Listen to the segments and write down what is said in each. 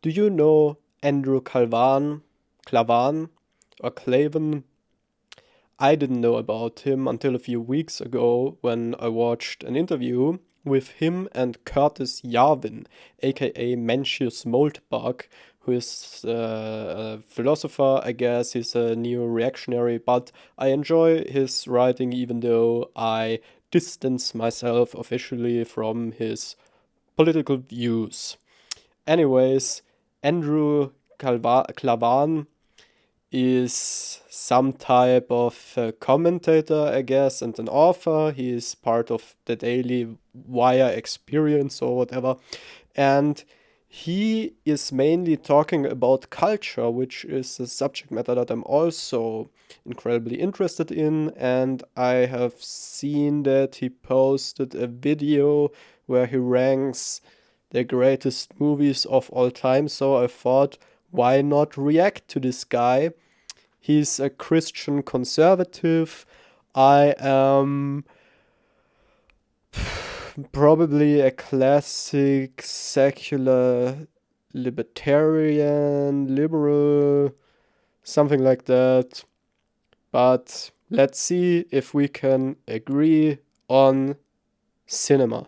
Do you know Andrew Klavan, or Klavan? I didn't know about him until a few weeks ago when I watched an interview with him and Curtis Yarvin, aka Mencius Moldbug, who is a philosopher, I guess. He's a neo reactionary, but I enjoy his writing even though I distance myself officially from his political views. Anyways, Andrew Klavan is some type of commentator, I guess, and an author. He is part of the Daily Wire experience or whatever. And he is mainly talking about culture, which is a subject matter that I'm also incredibly interested in. And I have seen that he posted a video where he ranks the greatest movies of all time. So I thought, why not react to this guy? He's a Christian conservative. I am probably a classic secular libertarian, liberal, something like that. But let's see if we can agree on cinema.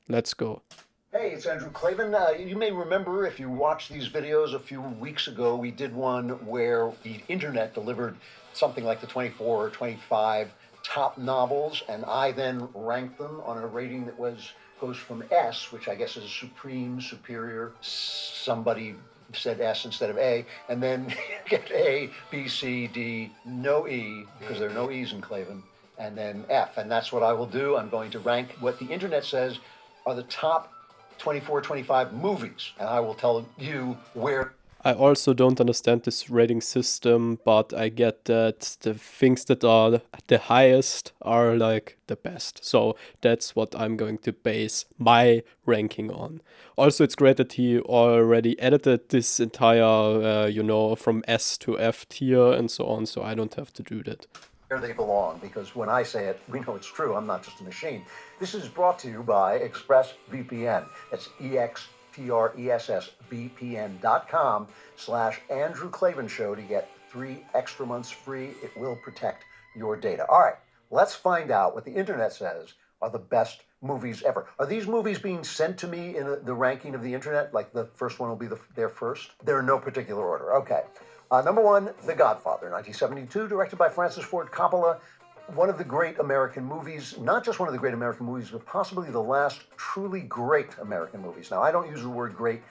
Let's go. Hey, it's Andrew Klavan. You may remember if you watched these videos a few weeks ago, we did one where the internet delivered something like the 24 or 25 top novels, and I then ranked them on a rating that goes from S, which I guess is supreme, superior. Somebody said S instead of A, and then get A, B, C, D, no E, because there are no E's in Klavan, and then F. And that's what I will do. I'm going to rank what the internet says are the top 24, 25 movies, and I will tell you where. I also don't understand this rating system, but I get that the things that are the highest are like the best. So that's what I'm going to base my ranking on. Also, it's great that he already edited this entire, from S to F tier and so on, so I don't have to do that. Where they belong, because when I say it, we know it's true. I'm not just a machine. This is brought to you by ExpressVPN. That's ExpressVPN.com/Andrew Klavan Show to get 3 extra months free. It will protect your data. All right, let's find out what the internet says are the best movies ever. Are these movies being sent to me in the ranking of the internet? Like the first one will be there first? They're in no particular order. Okay. Number one, The Godfather, 1972, directed by Francis Ford Coppola. One of the great American movies, not just one of the great American movies, but possibly the last truly great American movies. Now, I don't use the word great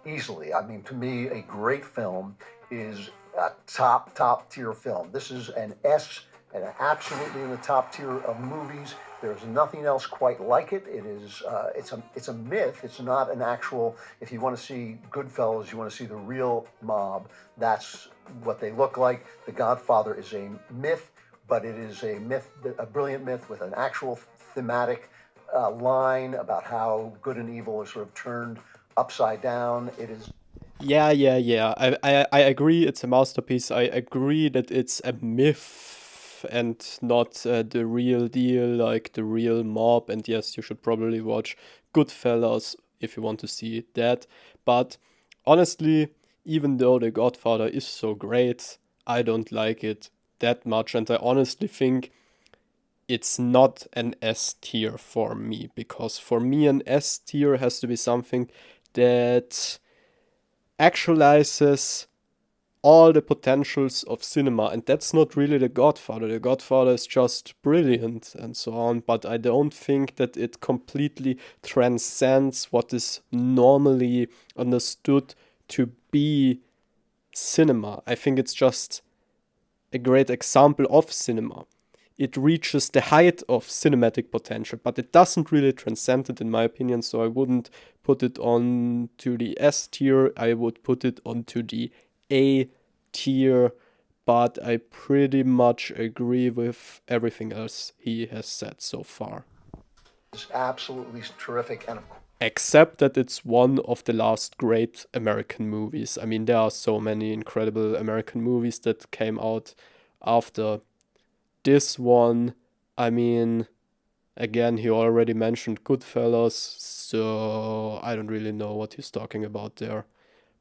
easily. I mean, to me, a great film is a top tier film. This is an S, and absolutely in the top tier of movies. There's nothing else quite like it. It is, it's a myth. It's not an actual. If you want to see Goodfellas, you want to see the real mob. That's what they look like. The Godfather is a myth, but it is a myth, a brilliant myth with an actual thematic line about how good and evil are sort of turned upside down. It is. Yeah. I agree it's a masterpiece. I agree that it's a myth and not the real deal, like the real mob. And yes, you should probably watch Goodfellas if you want to see that. But honestly, even though The Godfather is so great, I don't like it that much. And I honestly think it's not an S tier for me, because for me, an S tier has to be something that actualizes all the potentials of cinema, and that's not really The Godfather. The Godfather is just brilliant and so on, but I don't think that it completely transcends what is normally understood to be cinema. I think it's just a great example of cinema. It reaches the height of cinematic potential, but it doesn't really transcend it, in my opinion. So I wouldn't put it on to the S tier. I would put it onto the A tier. But I pretty much agree with everything else he has said so far. It's absolutely terrific, and of course. Except that it's one of the last great American movies. I mean, there are so many incredible American movies that came out after this one. I mean, again, he already mentioned Goodfellas, so I don't really know what he's talking about there.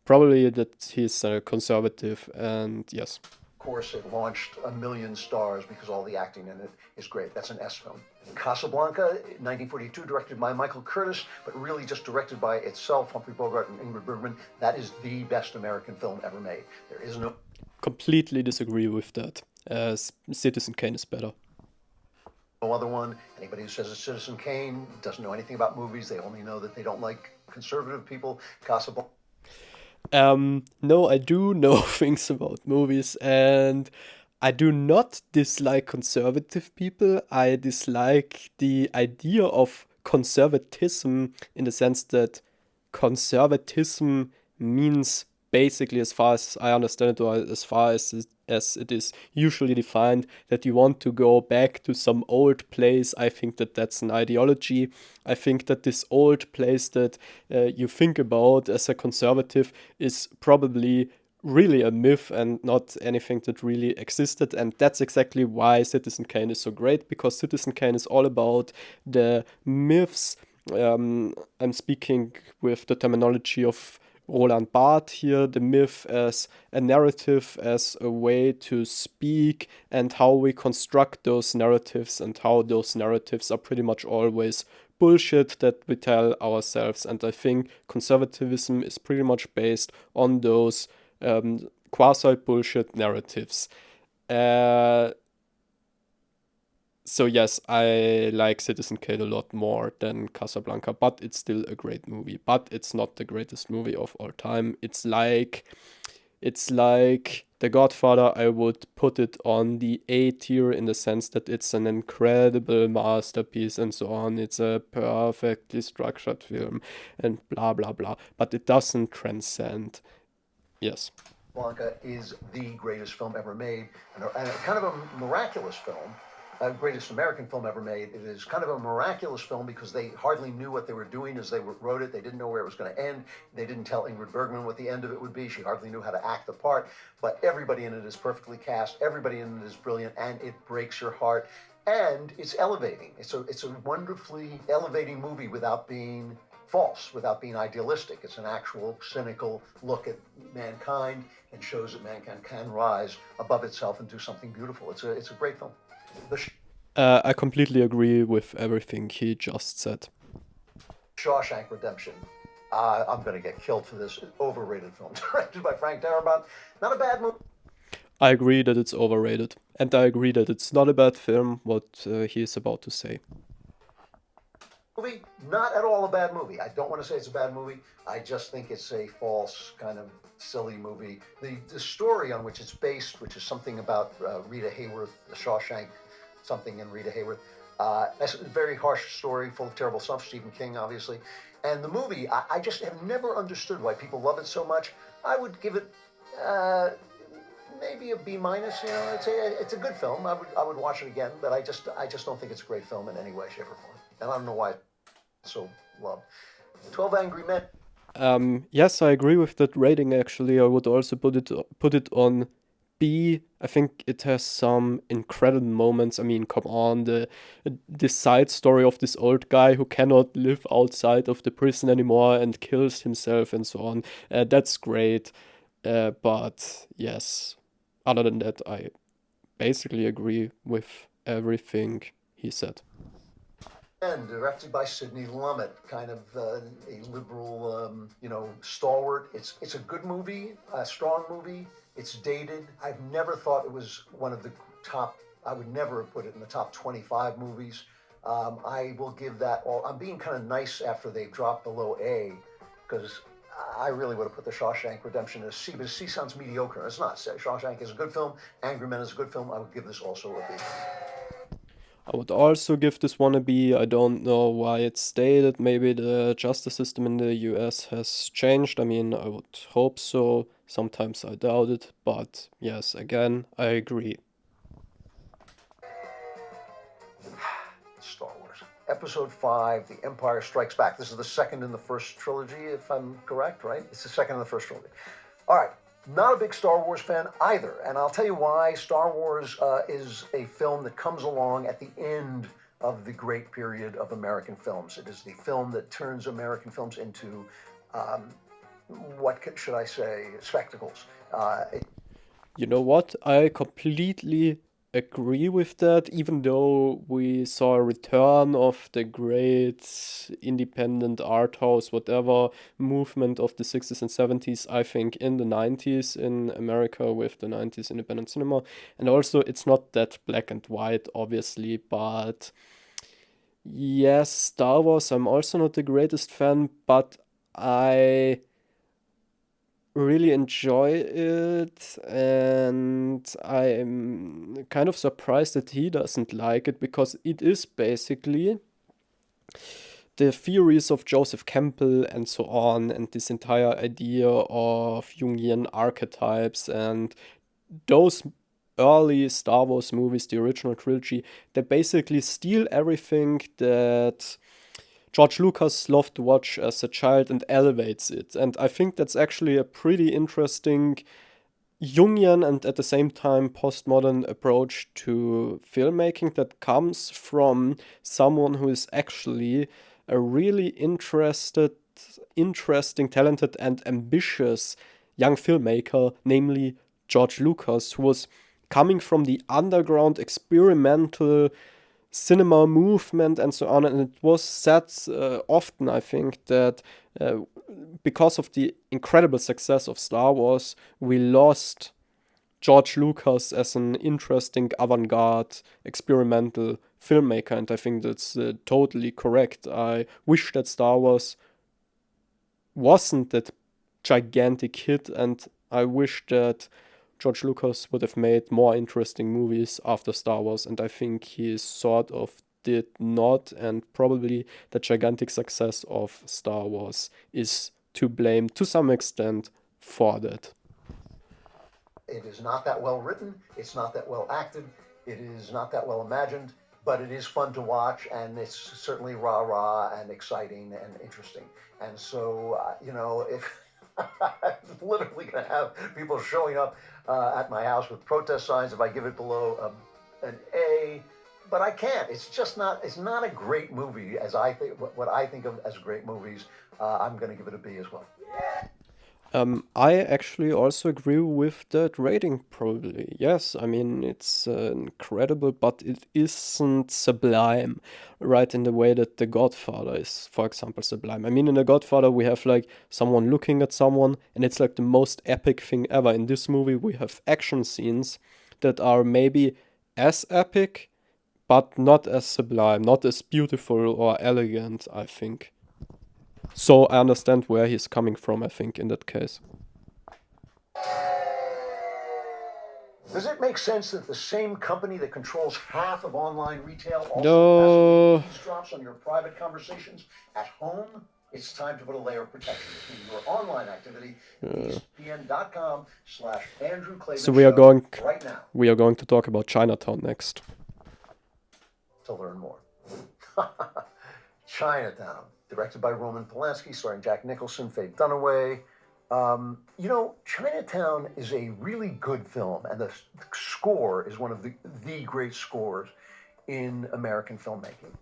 Probably that he's a conservative, and yes. Of course, it launched a million stars because all the acting in it is great. That's an S film. Casablanca, 1942, directed by Michael Curtis, but really just directed by itself, Humphrey Bogart and Ingrid Bergman. That is the best American film ever made. There is no Completely disagree with that. Citizen Kane is better. other one. Anybody who says it's Citizen Kane doesn't know anything about movies. They only know that they don't like conservative people. Casablanca. No, I do know things about movies, and I do not dislike conservative people. I dislike the idea of conservatism in the sense that conservatism means basically, as far as I understand it, or as far as it is usually defined, that you want to go back to some old place. I think that that's an ideology. I think that this old place that you think about as a conservative is probably really a myth and not anything that really existed. And that's exactly why Citizen Kane is so great, because Citizen Kane is all about the myths. I'm speaking with the terminology of Roland Barthes here, the myth as a narrative, as a way to speak, and how we construct those narratives, and how those narratives are pretty much always bullshit that we tell ourselves. And I think conservatism is pretty much based on those quasi bullshit narratives. Uh, so yes, I like Citizen Kane a lot more than Casablanca, but it's still a great movie. But it's not the greatest movie of all time. It's like The Godfather. I would put it on the A tier in the sense that it's an incredible masterpiece and so on. It's a perfectly structured film and blah blah blah. But it doesn't transcend. Yes. Blanca is the greatest film ever made, and kind of a miraculous film. Greatest American film ever made. It is kind of a miraculous film because they hardly knew what they were doing as they wrote it. They didn't know where it was going to end. They didn't tell Ingrid Bergman what the end of it would be. She hardly knew how to act the part. But everybody in it is perfectly cast. Everybody in it is brilliant, and it breaks your heart. And it's elevating. It's a wonderfully elevating movie without being false, without being idealistic. It's an actual cynical look at mankind and shows that mankind can rise above itself and do something beautiful. It's a great film. I completely agree with everything he just said. Shawshank Redemption. I'm going to get killed for this. Overrated film, directed by Frank Darabont. Not a bad movie. I agree that it's overrated, and I agree that it's not a bad film, what he is about to say. Not at all a bad movie. I don't want to say it's a bad movie. I just think it's a false, kind of silly movie. The story on which it's based, which is something about Rita Hayworth, the Shawshank, something in Rita Hayworth. That's a very harsh story, full of terrible stuff. Stephen King, obviously. And the movie, I just have never understood why people love it so much. I would give it maybe a B minus. You know, it's a good film. I would watch it again, but I just don't think it's a great film in any way, shape, or form. And I don't know why it's so loved. 12 Angry Men. Yes, I agree with that rating. Actually, I would also put it on B. I think it has some incredible moments. I mean, come on, the side story of this old guy who cannot live outside of the prison anymore and kills himself and so on. That's great. But yes, other than that, I basically agree with everything he said. And directed by Sidney Lumet, kind of a liberal, stalwart. It's a good movie, a strong movie. It's dated. I've never thought it was one of the top. I would never have put it in the top 25 movies. I will give that all. I'm being kind of nice after they dropped below A, because I really would have put The Shawshank Redemption as C, but C sounds mediocre. It's not. Shawshank is a good film. Angry Men is a good film. I would give this also a B. I would also give this one a B. I don't know why it's stated. Maybe the justice system in the US has changed. I mean, I would hope so. Sometimes I doubt it. But yes, again, I agree. Star Wars. Episode 5, The Empire Strikes Back. This is the second in the first trilogy, if I'm correct, right? It's the second in the first trilogy. All right. Not a big Star Wars fan either. And I'll tell you why. Star Wars is a film that comes along at the end of the great period of American films. It is the film that turns American films into should I say, spectacles. It, You know what? I completely agree with that, even though we saw a return of the great independent art house, whatever movement of the 60s and 70s, I think, in the 90s in America with the 90s independent cinema. And also, it's not that black and white, obviously, but yes, Star Wars, I'm also not the greatest fan, but I really enjoy it, and I'm kind of surprised that he doesn't like it because it is basically the theories of Joseph Campbell and so on, and this entire idea of Jungian archetypes and those early Star Wars movies, the original trilogy, they basically steal everything that George Lucas loved to watch as a child and elevates it. And I think that's actually a pretty interesting Jungian and at the same time postmodern approach to filmmaking that comes from someone who is actually a really interesting, talented, and ambitious young filmmaker, namely George Lucas, who was coming from the underground experimental cinema movement and so on. And it was said often, I think, that uh, because of the incredible success of Star Wars, we lost George Lucas as an interesting avant garde experimental filmmaker. And I think that's totally correct. I wish that Star Wars wasn't that gigantic hit, and I wish that George Lucas would have made more interesting movies after Star Wars, and I think he sort of did not, and probably the gigantic success of Star Wars is to blame to some extent for that. it is not that well written. It's not that well acted. It is not that well imagined, but it is fun to watch, and it's certainly rah rah and exciting and interesting. And so, if I'm literally going to have people showing up at my house with protest signs if I give it below an A, but I can't. It's just not. It's not a great movie as I think. What I think of as great movies. I'm going to give it a B as well. I actually also agree with that rating, probably. Yes, I mean, it's incredible, but it isn't sublime, right? In the way that The Godfather is, for example, sublime. I mean, in The Godfather, we have like someone looking at someone, and it's like the most epic thing ever. In this movie, we have action scenes that are maybe as epic, but not as sublime, not as beautiful or elegant, I think. So I understand where he's coming from, I think, in that case. Does it make sense that the same company that controls half of online retail also No. passively eavesdrops on your private conversations at home? It's time to put a layer of protection between your online activity, EastPN.com/Andrew Clavin So we are Show going right now we are going to talk about Chinatown next. to learn more. Chinatown, directed by Roman Polanski, starring Jack Nicholson, Faye Dunaway. Chinatown is a really good film, and the score is one of the great scores in American filmmaking.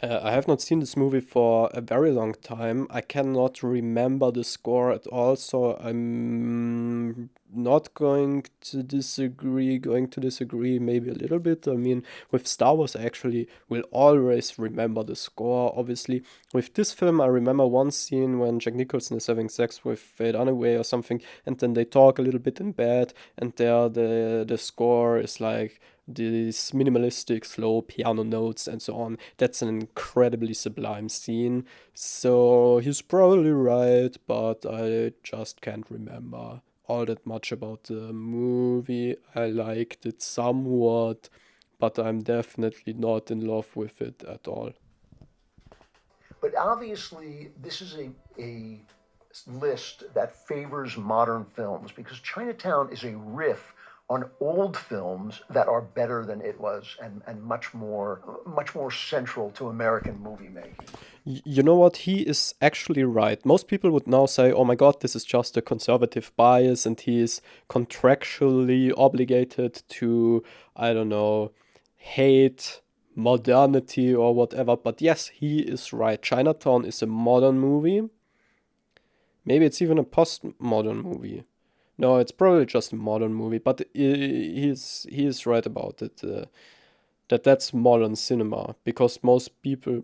I have not seen this movie for a very long time. I cannot remember the score at all, so I'm not going to disagree maybe a little bit. I mean, with Star Wars, I actually will always remember the score, obviously. With this film, I remember one scene when Jack Nicholson is having sex with Faye Dunaway or something, and then they talk a little bit in bed, and there the score is like these minimalistic, slow piano notes and so on. That's an incredibly sublime scene. So he's probably right, but I just can't remember all that much about the movie. I liked it somewhat, but I'm definitely not in love with it at all. But obviously, this is a list that favors modern films because Chinatown is a riff on old films that are better than it was and much more central to American movie making. You know what? He is actually right. Most people would now say, oh my god, this is just a conservative bias and he is contractually obligated to, I don't know, hate modernity or whatever. But yes, he is right. Chinatown is a modern movie. Maybe it's even a postmodern movie. No, it's probably just a modern movie, but he is right about it. That's modern cinema because most people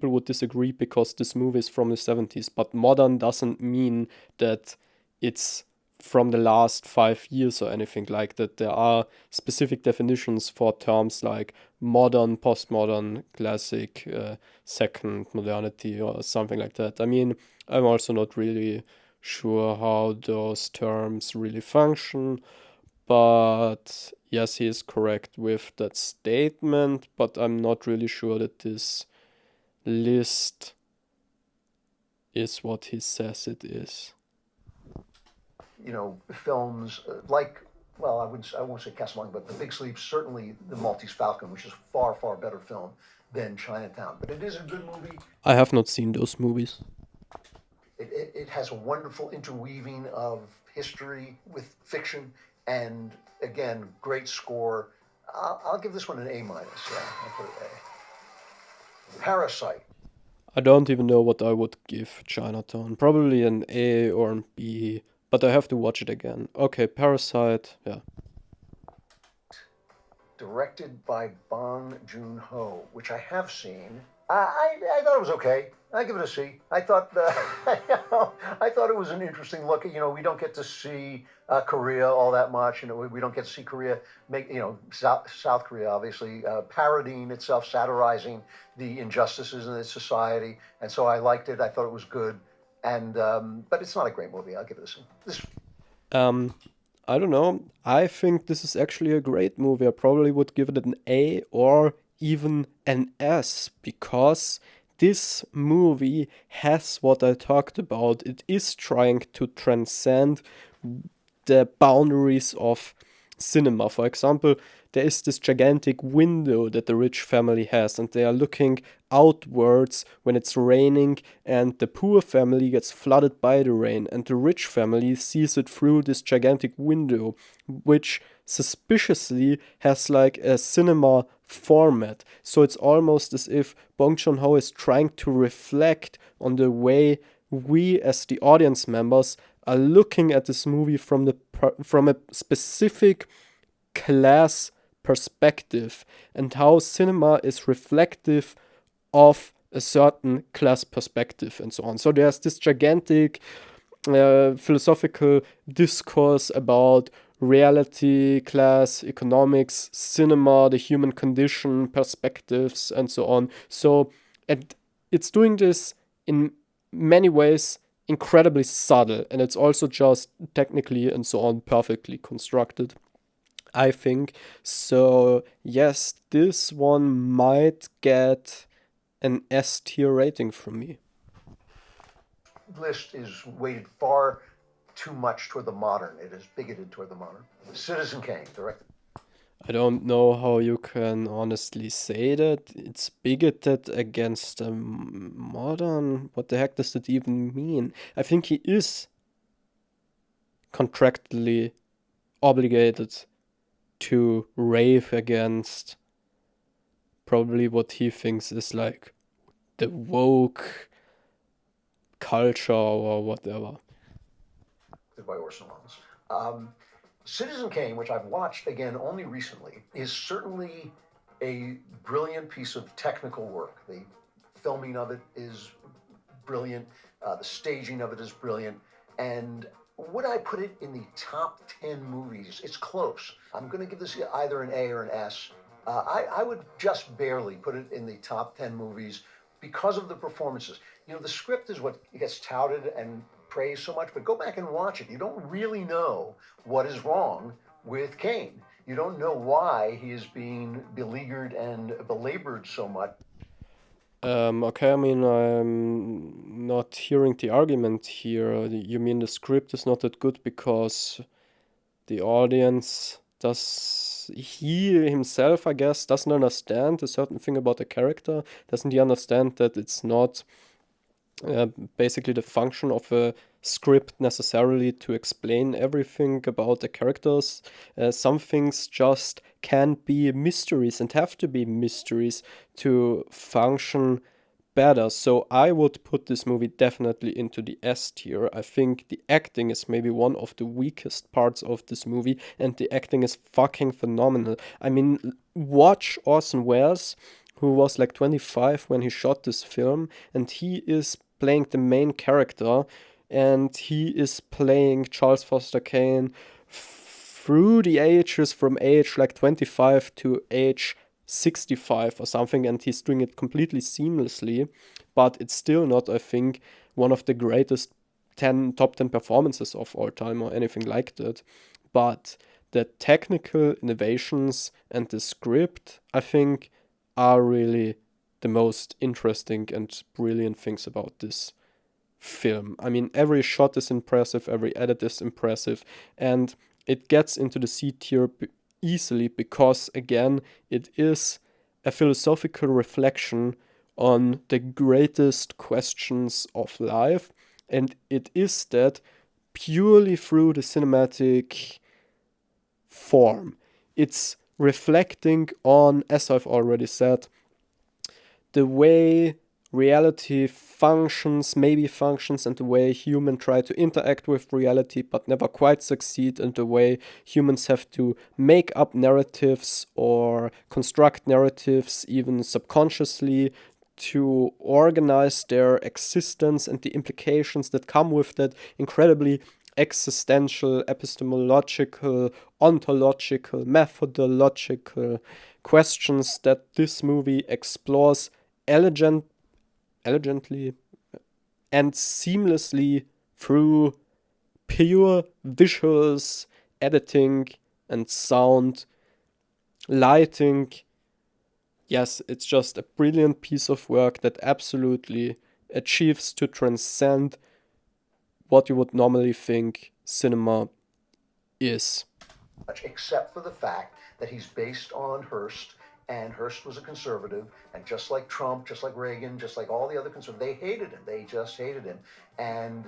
would disagree because this movie is from the 70s, but modern doesn't mean that it's from the last 5 years or anything like that. There are specific definitions for terms like modern, postmodern, classic, second modernity, or something like that. I mean, I'm also not really sure how those terms really function, but yes, he is correct with that statement, but I'm not really sure that this list is what he says it is. Films like, well, I won't say Casablanca, but The Big Sleep, certainly The Maltese Falcon, which is a far, far better film than Chinatown. But it is a good movie. I have not seen those movies. It has a wonderful interweaving of history with fiction, and again, great score. I'll give this one an A minus. Yeah, I'll put it A. Parasite. I don't even know what I would give Chinatown. Probably an A or an B, but I have to watch it again. Okay, Parasite, yeah. Directed by Bong Joon-ho, which I have seen. I thought it was okay. I give it a C. I thought I thought it was an interesting look. We don't get to see Korea all that much. We don't get to see Korea make South Korea obviously parodying itself, satirizing the injustices in its society, and so I liked it. I thought it was good, and but it's not a great movie. I'll give it a C. Um, I don't know. I think this is actually a great movie. I probably would give it an A or even an S because this movie has what I talked about. It is trying to transcend the boundaries of cinema. For example, there is this gigantic window that the rich family has, and they are looking outwards when it's raining, and the poor family gets flooded by the rain, and the rich family sees it through this gigantic window, which suspiciously has like a cinema format. So it's almost as if Bong Joon-ho is trying to reflect on the way we as the audience members are looking at this movie from a specific class perspective, and how cinema is reflective of a certain class perspective and so on. So there's this gigantic philosophical discourse about reality, class, economics, cinema, the human condition, perspectives, and so on. So, and it's doing this in many ways incredibly subtle, and it's also just technically and so on perfectly constructed, I think. So, yes, this one might get an S tier rating from me. List is weighted far too much toward the modern. It is bigoted toward the modern. Citizen Kane, directed. I don't know how you can honestly say that. It's bigoted against a modern. What the heck does that even mean? I think he is contractually obligated to rave against probably what he thinks is like the woke culture or whatever. By Orson Welles. Citizen Kane, which I've watched again only recently, is certainly a brilliant piece of technical work. The filming of it is brilliant. The staging of it is brilliant. And would I put it in the top 10 movies? It's close. I'm going to give this either an A or an S. I would just barely put it in the top 10 movies because of the performances. The script is what gets touted and praised so much, but go back and watch it. You don't really know what is wrong with Kane. You don't know why he is being beleaguered and belabored so much. Okay, I mean, I'm not hearing the argument here. You mean the script is not that good because the audience he himself, I guess, doesn't understand a certain thing about the character? Doesn't he understand that it's not basically the function of a script necessarily to explain everything about the characters? Some things just can't be mysteries and have to be mysteries to function better. So I would put this movie definitely into the S tier. I think the acting is maybe one of the weakest parts of this movie, and the acting is fucking phenomenal. I mean, watch Orson Welles, who was like 25 when he shot this film, and he is playing the main character, and he is playing Charles Foster Kane through the ages from age like 25 to age 65 or something, and he's doing it completely seamlessly. But it's still not, I think, one of the greatest top 10 performances of all time or anything like that. But the technical innovations and the script, I think, are really the most interesting and brilliant things about this film. I mean, every shot is impressive, every edit is impressive, and it gets into the C tier easily because, again, it is a philosophical reflection on the greatest questions of life, and it is that purely through the cinematic form. It's reflecting on, as I've already said, the way reality functions, maybe functions, and the way humans try to interact with reality but never quite succeed, and the way humans have to make up narratives or construct narratives even subconsciously to organize their existence and the implications that come with that incredibly existential, epistemological, ontological, methodological questions that this movie explores elegantly and seamlessly through pure visuals, editing, and sound, lighting. Yes, it's just a brilliant piece of work that absolutely achieves to transcend what you would normally think cinema is. Except for the fact that he's based on Hearst, and Hearst was a conservative, and just like Trump, just like Reagan, just like all the other conservatives, they hated him. They just hated him. And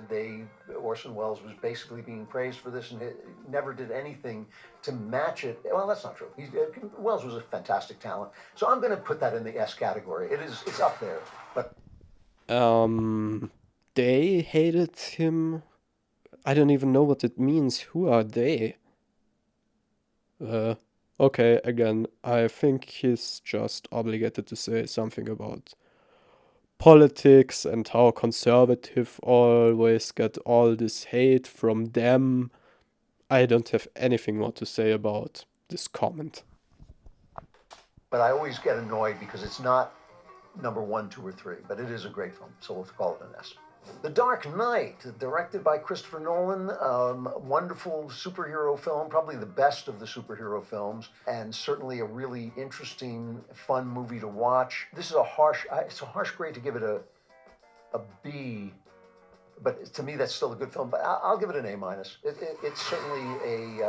Orson Welles was basically being praised for this, and never did anything to match it. Well, that's not true. Welles was a fantastic talent. So I'm going to put that in the S category. It's up there. But they hated him. I don't even know what it means. Who are they? Okay, again, I think he's just obligated to say something about politics and how conservative always get all this hate from them. I don't have anything more to say about this comment. But I always get annoyed because it's not number 1, 2, or 3, but it is a great film, so we'll call it an S. The Dark Knight, directed by Christopher Nolan, wonderful superhero film, probably the best of the superhero films, and certainly a really interesting, fun movie to watch. This is it's a harsh grade to give it a B, but to me that's still a good film. But I'll give it an A minus. It's certainly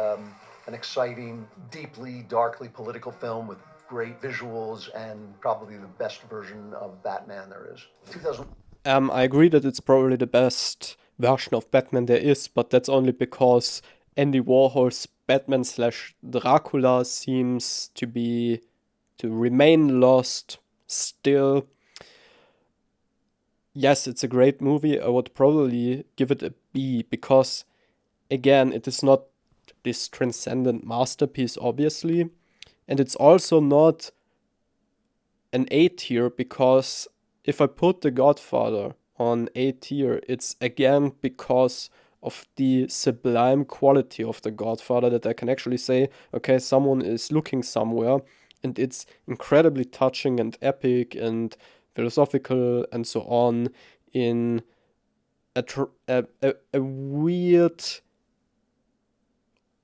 an exciting, deeply, darkly political film with great visuals and probably the best version of Batman there is. 2000. I agree that it's probably the best version of Batman there is, but that's only because Andy Warhol's Batman slash Dracula seems to remain lost still. Yes, it's a great movie. I would probably give it a B because, again, it is not this transcendent masterpiece, obviously. And it's also not an A tier because if I put The Godfather on A tier, it's again because of the sublime quality of The Godfather that I can actually say, okay, someone is looking somewhere, and it's incredibly touching and epic and philosophical and so on in a weird,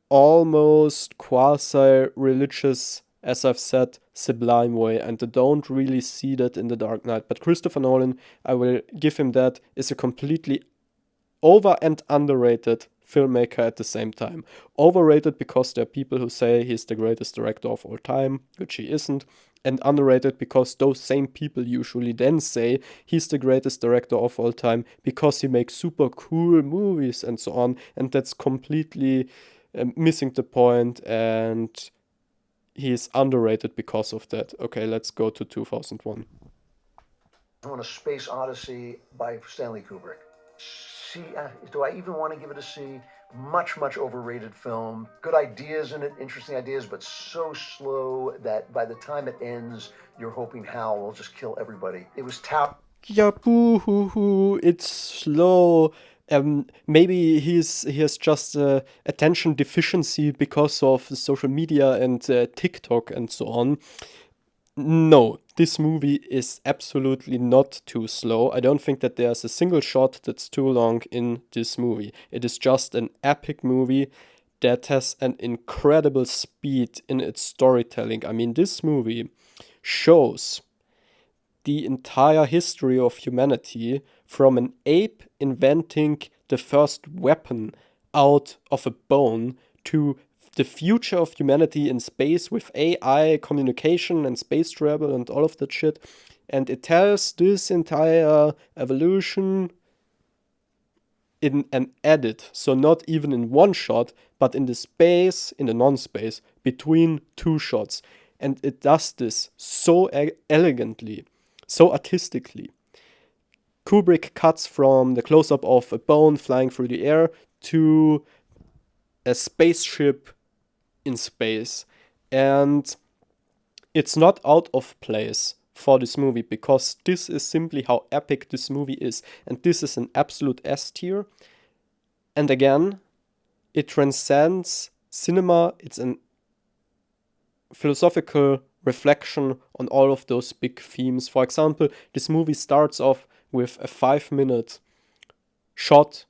almost quasi-religious, as I've said, sublime way, and I don't really see that in The Dark Knight. But Christopher Nolan, I will give him that, is a completely over and underrated filmmaker at the same time. Overrated because there are people who say he's the greatest director of all time, which he isn't, and underrated because those same people usually then say he's the greatest director of all time because he makes super cool movies and so on, and that's completely missing the point, and he's underrated because of that. Okay, let's go to 2001. On a Space Odyssey by Stanley Kubrick. C, do I even want to give it a C? Much, much overrated film. Good ideas in it, interesting ideas, but so slow that by the time it ends, you're hoping Hal will just kill everybody. It was Yeah, boo hoo hoo, it's slow. Maybe he has just attention deficiency because of social media and TikTok and so on. No, this movie is absolutely not too slow. I don't think that there's a single shot that's too long in this movie. It is just an epic movie that has an incredible speed in its storytelling. I mean, this movie shows the entire history of humanity from an ape inventing the first weapon out of a bone to the future of humanity in space with AI, communication, and space travel and all of that shit. And it tells this entire evolution in an edit. So, not even in one shot, but in the space, in the non space, between two shots. And it does this so elegantly, so artistically. Kubrick cuts from the close up of a bone flying through the air to a spaceship in space. And it's not out of place for this movie because this is simply how epic this movie is. And this is an absolute S tier. And again, it transcends cinema. It's an philosophical reflection on all of those big themes. For example, this movie starts off with a 5-minute shot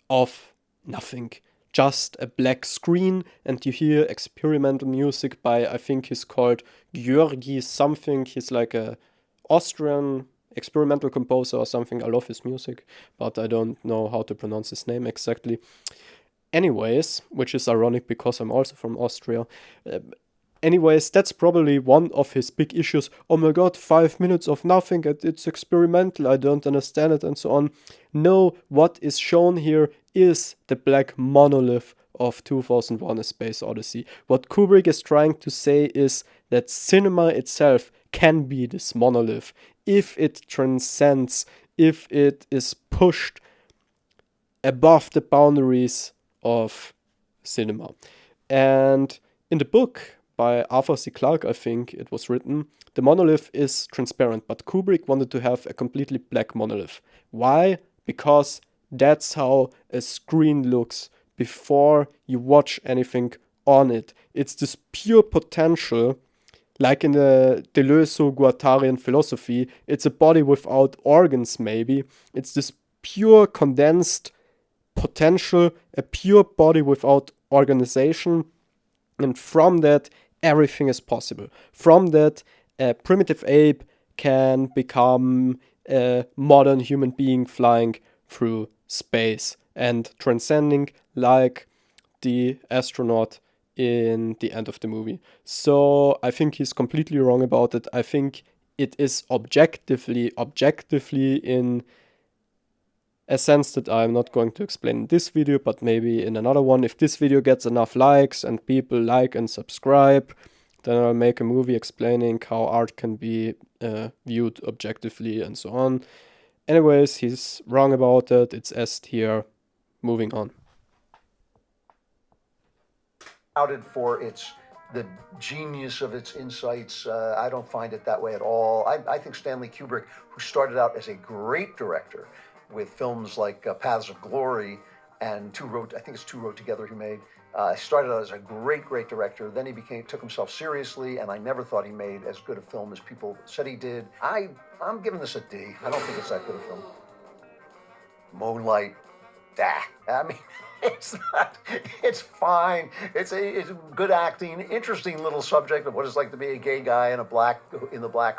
of nothing, just a black screen, and you hear experimental music by, I think he's called Georgi something. He's like a Austrian experimental composer or something. I love his music, but I don't know how to pronounce his name exactly. Anyways, which is ironic because I'm also from Austria. Anyways, that's probably one of his big issues. Oh my god, 5 minutes of nothing, it's experimental, I don't understand it, and so on. No, what is shown here is the black monolith of 2001: A Space Odyssey. What Kubrick is trying to say is that cinema itself can be this monolith if it transcends, if it is pushed above the boundaries of cinema. And in the book by Arthur C. Clarke, I think it was written, the monolith is transparent, but Kubrick wanted to have a completely black monolith. Why? Because that's how a screen looks before you watch anything on it. It's this pure potential, like in the Deleuze-Guattarian philosophy. It's a body without organs, maybe. It's this pure condensed potential, a pure body without organization, and from that, everything is possible. From that, a primitive ape can become a modern human being flying through space and transcending like the astronaut in the end of the movie. So I think he's completely wrong about it. I think it is objectively in a sense that I'm not going to explain in this video, but maybe in another one. If this video gets enough likes and people like and subscribe, then I'll make a movie explaining how art can be viewed objectively and so on. Anyways, he's wrong about it. It's S tier. Moving on. Outed for the genius of its insights. I don't find it that way at all. I think Stanley Kubrick, who started out as a great director with films like Paths of Glory and I think it's Two Wrote Together he made. Started out as a great director. Then he took himself seriously, and I never thought he made as good a film as people said he did. I'm giving this a D. I don't think it's that good a film. Moonlight, I mean, it's not. It's fine. It's good acting. Interesting little subject of what it's like to be a gay guy in the Black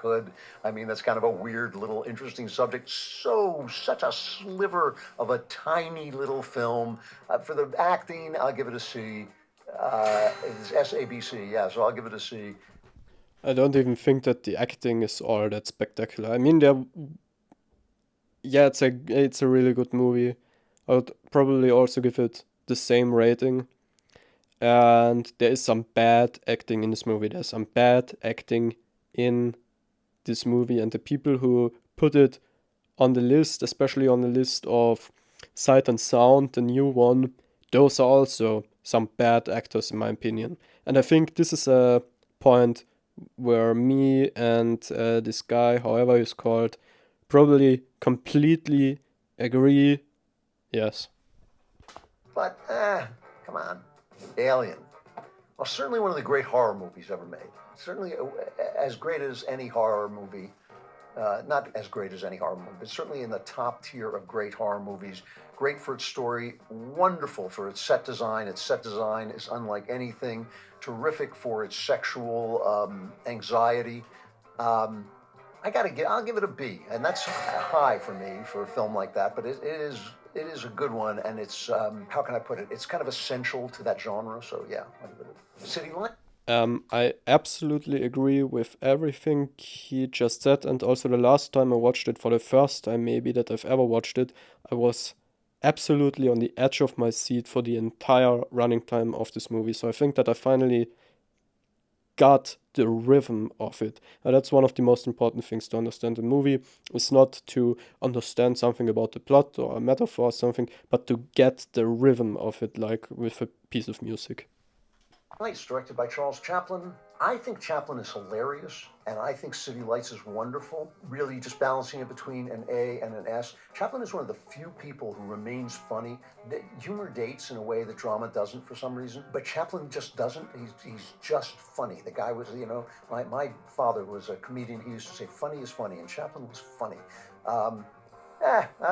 Hood. I mean, that's kind of a weird little interesting subject. Such a sliver of a tiny little film. For the acting, I'll give it a C. It's SABC. Yeah, so I'll give it a C. I don't even think that the acting is all that spectacular. I mean, it's a really good movie. I would probably also give it the same rating. And there is some bad acting in this movie. There's some bad acting in this movie, and the people who put it on the list, especially on the list of Sight and Sound, the new one, those are also some bad actors in my opinion. And I think this is a point where me and this guy, however he's called, probably completely agree. Yes. But, come on. Alien. Well, certainly one of the great horror movies ever made. Certainly as great as any horror movie. Not as great as any horror movie, but certainly in the top tier of great horror movies. Great for its story, wonderful for its set design. Its set design is unlike anything. Terrific for its sexual anxiety. I'll give it a B, and that's high for me for a film like that. But it is a good one, and it's how can I put it? It's kind of essential to that genre. So yeah, I'll give it a City Light. I absolutely agree with everything he just said, and also the last time I watched it, for the first time maybe that I've ever watched it, I was absolutely on the edge of my seat for the entire running time of this movie. So I think that I finally got the rhythm of it. And that's one of the most important things to understand in a movie. It's not to understand something about the plot or a metaphor or something, but to get the rhythm of it, like with a piece of music. It's directed by Charles Chaplin. I think Chaplin is hilarious, and I think City Lights is wonderful. Really just balancing it between an A and an S. Chaplin is one of the few people who remains funny. Humor dates in a way that drama doesn't for some reason, but Chaplin just doesn't. He's just funny. The guy was, my father was a comedian. He used to say, funny is funny, and Chaplin was funny.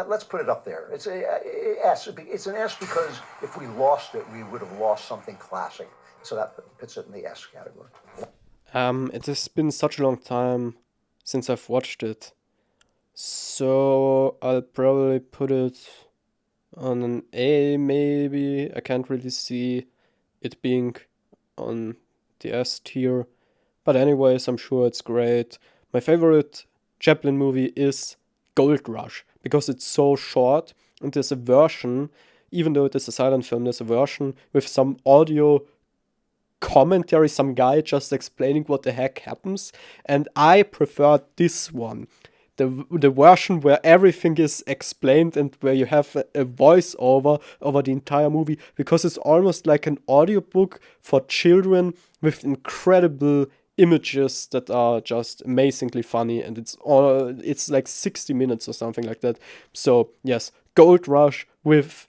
Let's put it up there. It's a S. It's an S because if we lost it, we would have lost something classic. So that puts it in the S category. It has been such a long time since I've watched it, so I'll probably put it on an A maybe. I can't really see it being on the S tier, but anyways, I'm sure it's great. My favorite Chaplin movie is Gold Rush because it's so short, and there's a version, even though it is a silent film, there's a version with some audio commentary, some guy just explaining what the heck happens, and I prefer this one. The version where everything is explained and where you have a voiceover over the entire movie, because it's almost like an audiobook for children with incredible images that are just amazingly funny, and it's like 60 minutes or something like that. So yes, Gold Rush with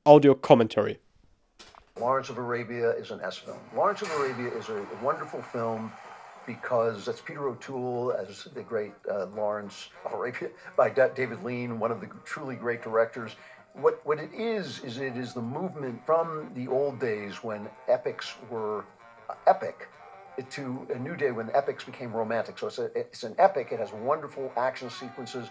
audio commentary. Lawrence of Arabia is an S film. Lawrence of Arabia is a wonderful film because that's Peter O'Toole as the great Lawrence of Arabia by David Lean, one of the truly great directors. What it is it is the movement from the old days when epics were epic to a new day when epics became romantic. So it's an epic. It has wonderful action sequences,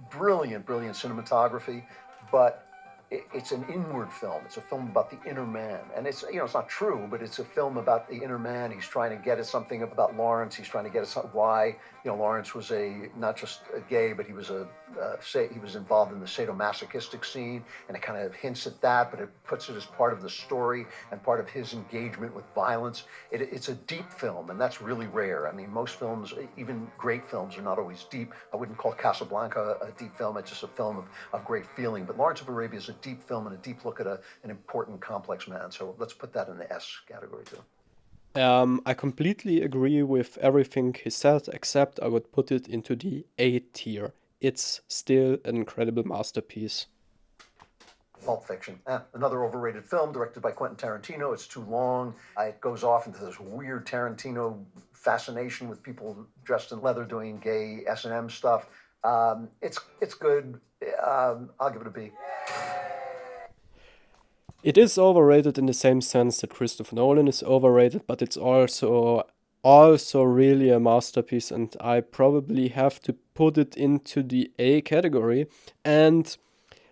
brilliant cinematography, but it's an inward film. It's a film about the inner man. And it's not true, but it's a film about the inner man. He's trying to get at something about Lawrence. He's trying to get at why, Lawrence was not just a gay, but he was he was involved in the sadomasochistic scene, and it kind of hints at that, but it puts it as part of the story and part of his engagement with violence. It's a deep film, and that's really rare. I mean, most films, even great films, are not always deep. I wouldn't call Casablanca a deep film. It's just a film of great feeling. But Lawrence of Arabia is a deep film and a deep look at an important, complex man. So let's put that in the S category too. I completely agree with everything he said, except I would put it into the A tier. It's still an incredible masterpiece. Pulp Fiction, another overrated film directed by Quentin Tarantino. It's too long. It goes off into this weird Tarantino fascination with people dressed in leather doing gay S&M stuff. It's good. I'll give it a B. It is overrated in the same sense that Christopher Nolan is overrated, but it's also really a masterpiece, and I probably have to put it into the A category. And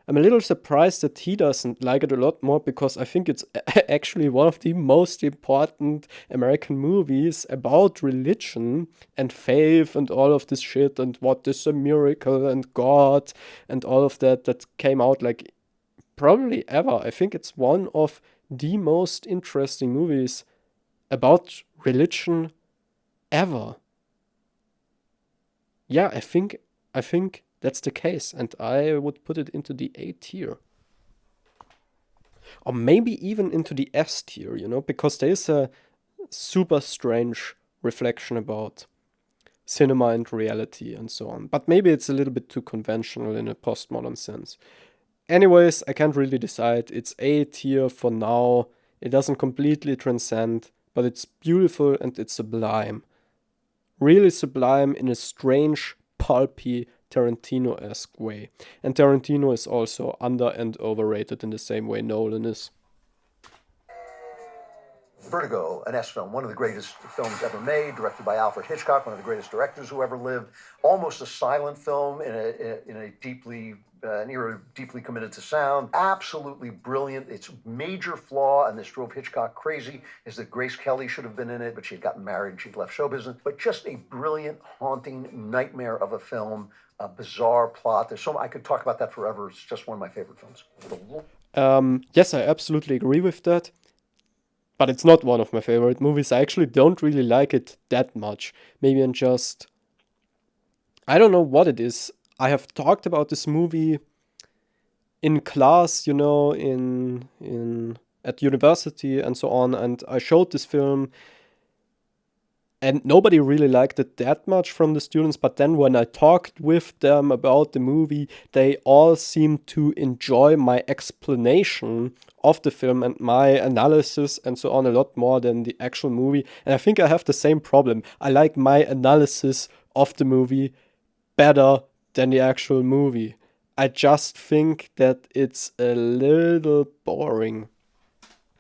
I'm a little surprised that he doesn't like it a lot more, because I think it's actually one of the most important American movies about religion and faith and all of this shit and what is a miracle and God and all of that came out like probably ever. I think it's one of the most interesting movies about religion ever. Yeah, I think I think that's the case, and I would put it into the A tier. Or maybe even into the S tier, because there is a super strange reflection about cinema and reality and so on. But maybe it's a little bit too conventional in a postmodern sense. Anyways, I can't really decide. It's A tier for now. It doesn't completely transcend, but it's beautiful and it's sublime. Really sublime in a strange, pulpy, Tarantino-esque way. And Tarantino is also under and overrated in the same way Nolan is. Vertigo, an S film, one of the greatest films ever made, directed by Alfred Hitchcock, one of the greatest directors who ever lived. Almost a silent film in a deeply an era deeply committed to sound. Absolutely brilliant. Its major flaw, and this drove Hitchcock crazy, is that Grace Kelly should have been in it, but she had gotten married and she'd left show business. But just a brilliant, haunting nightmare of a film, a bizarre plot. I could talk about that forever. It's just one of my favorite films. Yes, I absolutely agree with that. But it's not one of my favorite movies. I actually don't really like it that much. Maybe I'm just. I don't know what it is. I have talked about this movie in class, in at university and so on, and I showed this film, and nobody really liked it that much from the students. But then when I talked with them about the movie, they all seemed to enjoy my explanation of the film and my analysis and so on a lot more than the actual movie. And I think I have the same problem. I like my analysis of the movie better than the actual movie. I just think that it's a little boring.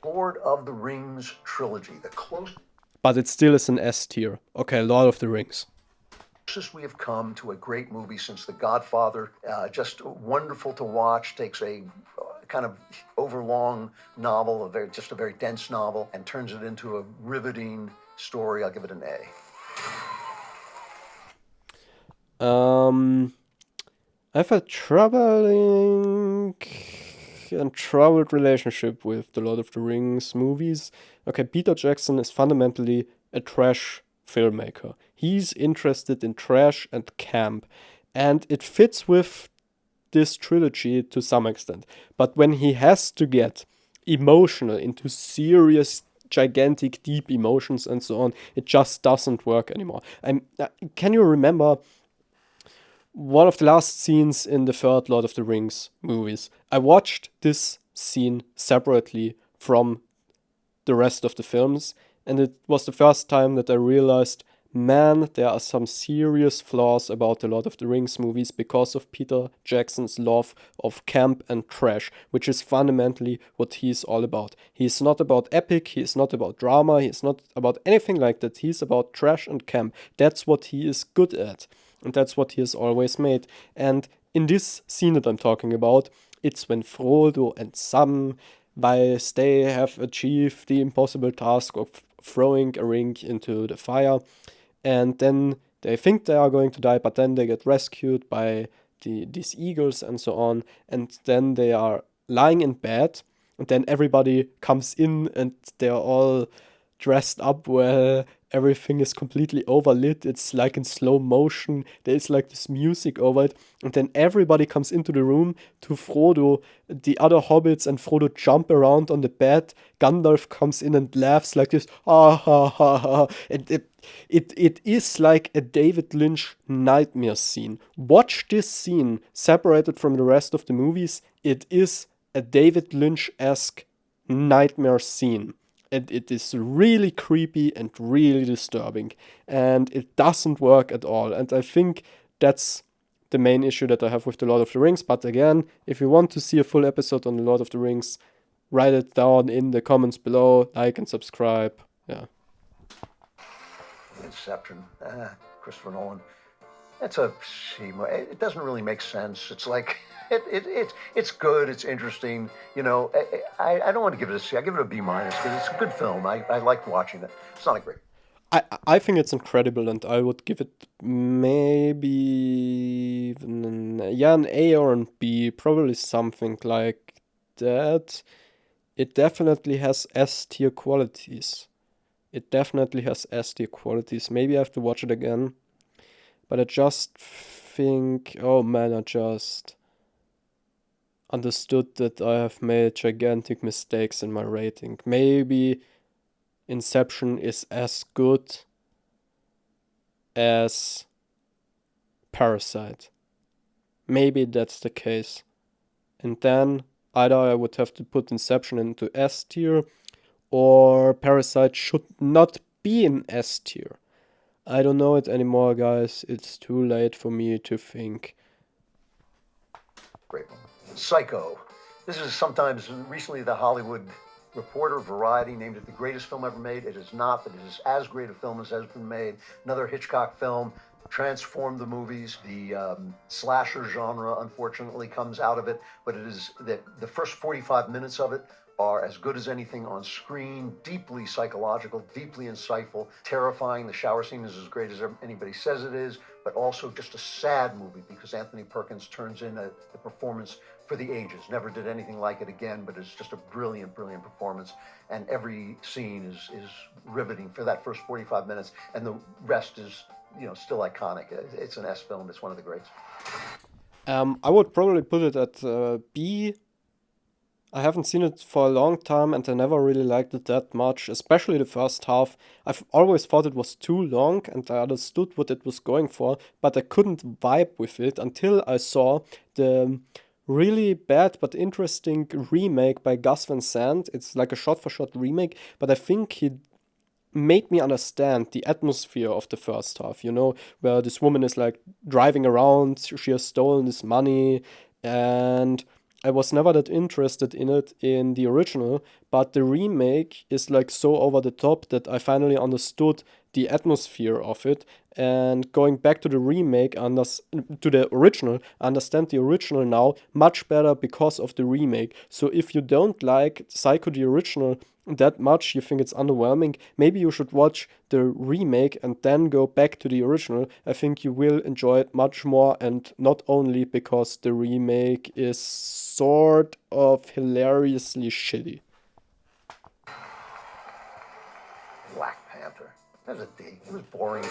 Lord of the Rings trilogy, the closest But it still is an S tier. Okay, Lord of the Rings. we have come to a great movie since The Godfather. Just wonderful to watch. Takes a kind of overlong novel, just a very dense novel, and turns it into a riveting story. I'll give it an A. I have a troubling and troubled relationship with the Lord of the Rings movies. Okay, Peter Jackson is fundamentally a trash filmmaker. He's interested in trash and camp, and it fits with this trilogy to some extent. But when he has to get emotional into serious, gigantic, deep emotions and so on, it just doesn't work anymore. Can you remember one of the last scenes in the third Lord of the Rings movies? I watched this scene separately from the rest of the films, and it was the first time that I realized, man, there are some serious flaws about the Lord of the Rings movies because of Peter Jackson's love of camp and trash, which is fundamentally what he's all about. He's not about epic, he's not about drama, he's not about anything like that. He's about trash and camp. That's what he is good at, and that's what he has always made. And in this scene that I'm talking about, it's when Frodo and Sam, they have achieved the impossible task of throwing a ring into the fire, and then they think they are going to die, but then they get rescued by these eagles and so on, and then they are lying in bed, and then everybody comes in and they're all dressed up well. Everything is completely overlit. It's like in slow motion. There's like this music over it. And then everybody comes into the room to Frodo. The other hobbits and Frodo jump around on the bed. Gandalf comes in and laughs like this. Ah ha ha ha. And it is like a David Lynch nightmare scene. Watch this scene separated from the rest of the movies. It is a David Lynch-esque nightmare scene. And it is really creepy and really disturbing. And it doesn't work at all. And I think that's the main issue that I have with The Lord of the Rings. But again, if you want to see a full episode on The Lord of the Rings, write it down in the comments below. Like and subscribe. Yeah. Inception. Christopher Nolan. It's a it doesn't really make sense. It's like it's good. It's interesting. I don't want to give it a C. I give it a B minus because it's a good film. I liked watching it. It's not a great. I think it's incredible, and I would give it maybe even an A or an B, probably something like that. It definitely has S tier qualities. It definitely has S tier qualities. Maybe I have to watch it again. But I just think, oh man, I just understood that I have made gigantic mistakes in my rating. Maybe Inception is as good as Parasite. Maybe that's the case. And then either I would have to put Inception into S tier, or Parasite should not be in S tier. I don't know it anymore, guys. It's too late for me to think. Great one. Psycho. This is sometimes recently the Hollywood Reporter, Variety, named it the greatest film ever made. It is not, but it is as great a film as has been made. Another Hitchcock film, transformed the movies. The slasher genre, unfortunately, comes out of it, but it is that the first 45 minutes of it are as good as anything on screen, deeply psychological, deeply insightful, terrifying. The shower scene is as great as anybody says it is, but also just a sad movie because Anthony Perkins turns in a performance for the ages. Never did anything like it again, but it's just a brilliant, brilliant performance. And every scene is riveting for that first 45 minutes, and the rest is, still iconic. It's an S film. It's one of the greats. I would probably put it at B. I haven't seen it for a long time and I never really liked it that much, especially the first half. I've always thought it was too long and I understood what it was going for, but I couldn't vibe with it until I saw the really bad but interesting remake by Gus Van Sant. It's like a shot-for-shot remake, but I think he made me understand the atmosphere of the first half, where this woman is like driving around, she has stolen this money, and I was never that interested in it in the original, but the remake is like so over the top that I finally understood the atmosphere of it. And going back to the remake, to the original, I understand the original now much better because of the remake. So if you don't like Psycho the original that much, you think it's underwhelming, maybe you should watch the remake and then go back to the original. I think you will enjoy it much more, and not only because the remake is sort of hilariously shitty. Black Panther. That was a D. It was boring.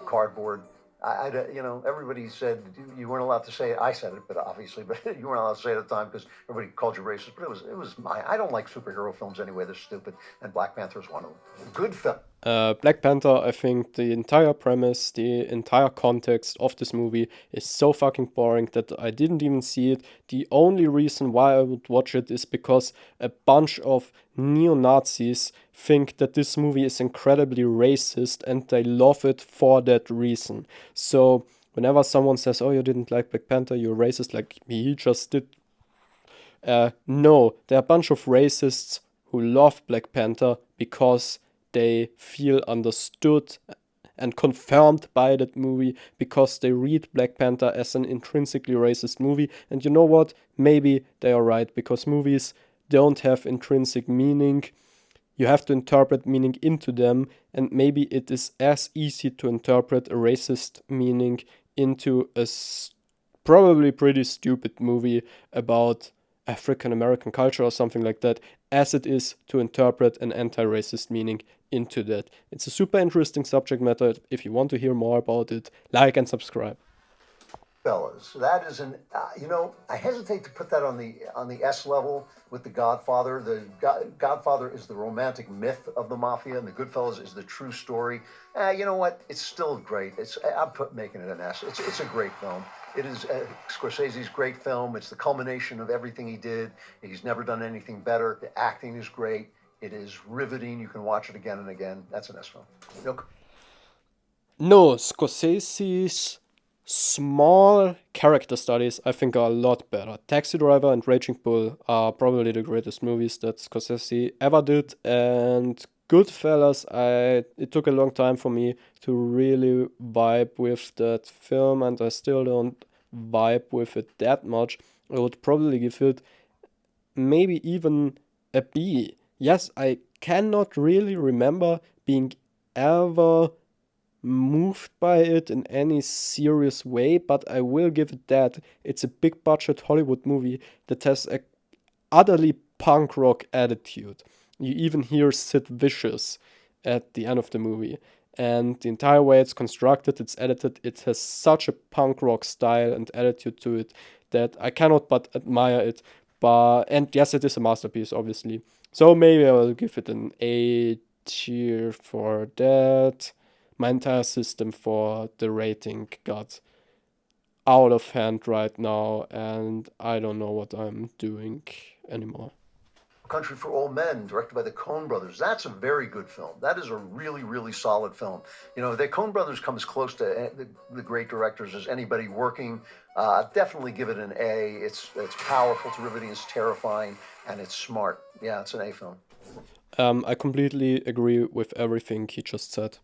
Cardboard. Everybody said you weren't allowed to say it. I said it, but obviously, but you weren't allowed to say it at the time because everybody called you racist. But it was I don't like superhero films anyway. They're stupid, and Black Panther is one of them. Good film. Black Panther, I think the entire premise, the entire context of this movie is so fucking boring that I didn't even see it. The only reason why I would watch it is because a bunch of neo-Nazis think that this movie is incredibly racist and they love it for that reason. So whenever someone says, oh, you didn't like Black Panther, you're racist, like he just did. No, there are a bunch of racists who love Black Panther because they feel understood and confirmed by that movie, because they read Black Panther as an intrinsically racist movie. And you know what? Maybe they are right, because movies don't have intrinsic meaning. You have to interpret meaning into them, and maybe it is as easy to interpret a racist meaning into a probably pretty stupid movie about African American culture or something like that, as it is to interpret an anti-racist meaning into that. It's a super interesting subject matter. If you want to hear more about it, like and subscribe. Fellas, that is I hesitate to put that on the S level with The Godfather. The Godfather is the romantic myth of the mafia, and The Goodfellas is the true story. You know what? It's still great. I'm making it an S. It's a great film. It is Scorsese's great film. It's the culmination of everything he did. He's never done anything better. The acting is great. It is riveting. You can watch it again and again. That's an S film. Look. No, Scorsese's small character studies, I think, are a lot better. Taxi Driver and Raging Bull are probably the greatest movies that Scorsese ever did, and Goodfellas, it took a long time for me to really vibe with that film, and I still don't vibe with it that much. I would probably give it maybe even a B. Yes, I cannot really remember being ever moved by it in any serious way, but I will give it that. It's a big budget Hollywood movie that has a utterly punk rock attitude. You even hear Sid Vicious at the end of the movie. and the entire way it's constructed, it's edited, it has such a punk rock style and attitude to it that I cannot but admire it. And yes, it is a masterpiece, obviously. So maybe I will give it an A tier for that. My entire system for the rating got out of hand right now, and I don't know what I'm doing anymore. Country for Old Men, directed by the Coen brothers. That's a very good film. That is a really, really solid film. You know, the Coen brothers come as close to the great directors as anybody working. Definitely give it an A. It's powerful, it's riveting, it's terrifying, and it's smart. Yeah, it's an A film. I completely agree with everything he just said.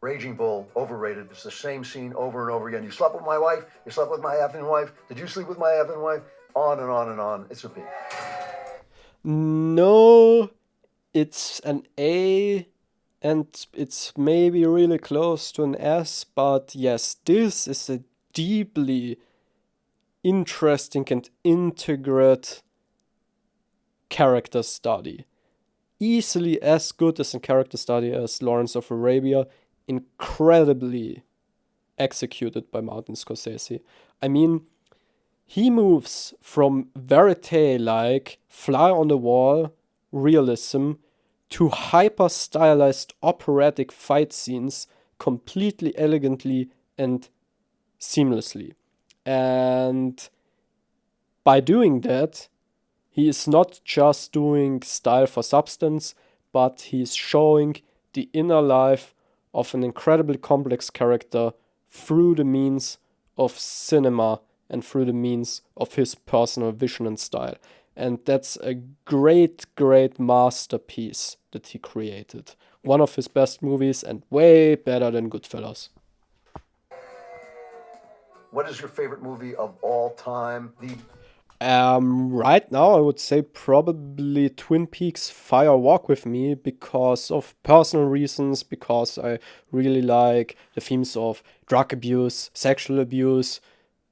Raging Bull, overrated. It's the same scene over and over again. You slept with my wife. You slept with my effing wife. Did you sleep with my effing wife? On and on and on. It's a B. No, it's an A, and it's maybe really close to an S, but yes, this is a deeply interesting and intricate character study. Easily as good as a character study as Lawrence of Arabia, incredibly executed by Martin Scorsese. I mean, he moves from verite-like, fly on the wall realism to hyper stylized operatic fight scenes completely elegantly and seamlessly. And by doing that, he is not just doing style for substance, but he's showing the inner life of an incredibly complex character through the means of cinema and through the means of his personal vision and style. And that's a great, great masterpiece that he created. One of his best movies and way better than Goodfellas. What is your favorite movie of all time? Right now, I would say probably Twin Peaks Fire Walk with Me because of personal reasons, because I really like the themes of drug abuse, sexual abuse.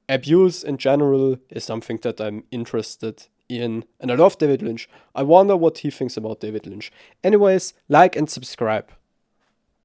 Abuse in general is something that I'm interested in, and I love David Lynch. I wonder what he thinks about David Lynch. Anyways, like and subscribe.